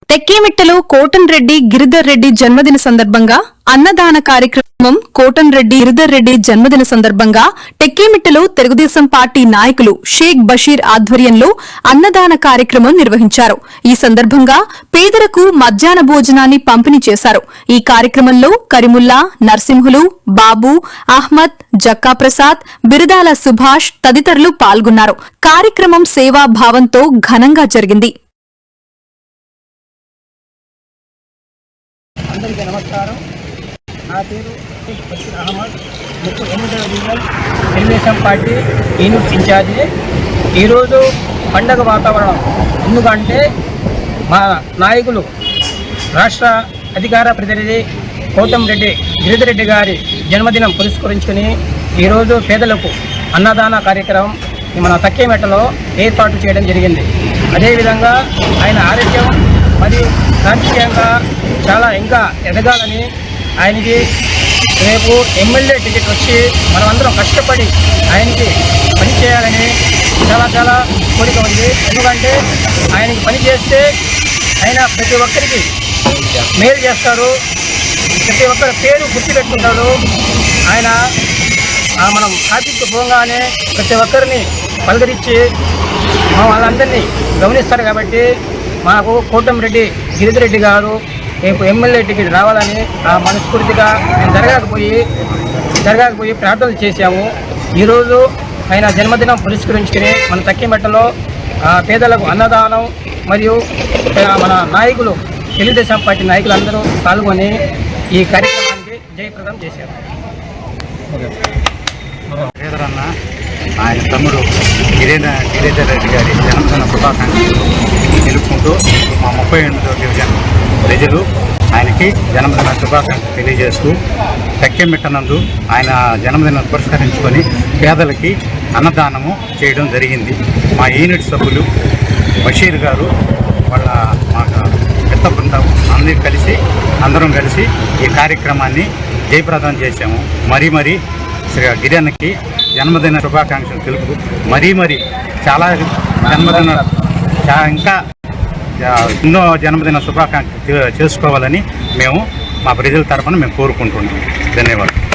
టెక్కిమిట్టలో cotton Reddy Giridhar Reddy జన్మదిన సందర్భంగా అన్నదాన కార్యక్రమం కోటన్ రెడ్డి గిరిధర్ రెడ్డి జన్మదిన సందర్భంగా టెక్కిమిట్టలో తెలుగుదేశం పార్టీ నాయకులు షేక్ బషీర్ ఆధ్వర్యంలో అన్నదాన కార్యక్రమం నిర్వహించారు. ఈ సందర్భంగా పేదలకు మధ్యాహ్న భోజనాన్ని పంపిణీ చేశారు. ఈ కార్యక్రమంలో కరిముల్లా, నర్సింహులు, బాబు, అహ్మద్, జక్కా ప్రసాద్, బిరుదాల సుభాష్ తదితరులు పాల్గొన్నారు. కార్యక్రమం సేవా భావంతో ఘనంగా జరిగింది. అందరికీ నమస్కారం. నా పేరు షేక్ బషీర్ అహ్మద్, 38వ division Telugu Desam party unit incharge. ఈరోజు పండగ వాతావరణం. ఎందుకంటే మా నాయకులు రాష్ట్ర అధికార ప్రతినిధి కోటం రెడ్డి గిరిధర్ రెడ్డి గారి జన్మదినం పురస్కరించుకుని ఈరోజు పేదలకు అన్నదాన కార్యక్రమం మన తక్కేమెట్టలో ఏర్పాటు చేయడం జరిగింది. అదేవిధంగా ఆయన ఆరోగ్యం మరియు రాజకీయంగా చాలా ఇంకా ఎదగాలని, ఆయనకి రేపు ఎమ్మెల్యే టికెట్ వచ్చి మనమందరం కష్టపడి ఆయనకి పని చేయాలని చాలా కోరిక ఉంది. ఎందుకంటే ఆయనకి పని చేస్తే ఆయన ప్రతి ఒక్కరికి మేలు చేస్తాడు, ప్రతి ఒక్కరి పేరు గుర్తుపెట్టుకుంటాడు. ఆయన మనం ఆఫీస్కి పోగానే ప్రతి ఒక్కరిని పలకరించి వాళ్ళందరినీ గమనిస్తారు. కాబట్టి మాకు కోటం రెడ్డి గిరిధర్ రెడ్డి గారు రేపు ఎమ్మెల్యే టికెట్ రావాలని మనస్ఫూర్తిగా మేము జరగకపోయి ప్రార్థనలు చేశాము. ఈరోజు ఆయన జన్మదినం పురస్కరించుకుని మన తక్కిమెట్టలో పేదలకు అన్నదానం మరియు మన నాయకులు తెలుగుదేశం పార్టీ నాయకులందరూ పాల్గొని ఈ కార్యక్రమానికి జయప్రదం చేశారు. శ్రీధరన్న ఆయన తమ్ముడు గిరిధర్ రెడ్డి గారి జన్మదిన శుభాకాంక్షలు తెలుపుకుంటూ మా 38వ డివిజన్ ప్రజలు ఆయనకి జన్మదిన శుభాకాంక్షలు తెలియజేస్తూ టెక్కెమిట్టనందు ఆయన జన్మదినం పురస్కరించుకొని పేదలకి అన్నదానము చేయడం జరిగింది. మా యూనిట్ సభ్యులు బషీర్ గారు వాళ్ళ మా మిత్ర బృందం అందరం కలిసి ఈ కార్యక్రమాన్ని జయప్రదం చేశాము. మరీ శ్రీ గిరియన్నకి జన్మదిన శుభాకాంక్షలు తెలుపుతూ మరీ చాలా ఇంకా ఎన్నో జన్మదిన శుభాకాంక్షలు చేసుకోవాలని మేము మా ప్రజల తరఫున మేము కోరుకుంటున్నాం. ధన్యవాదాలు.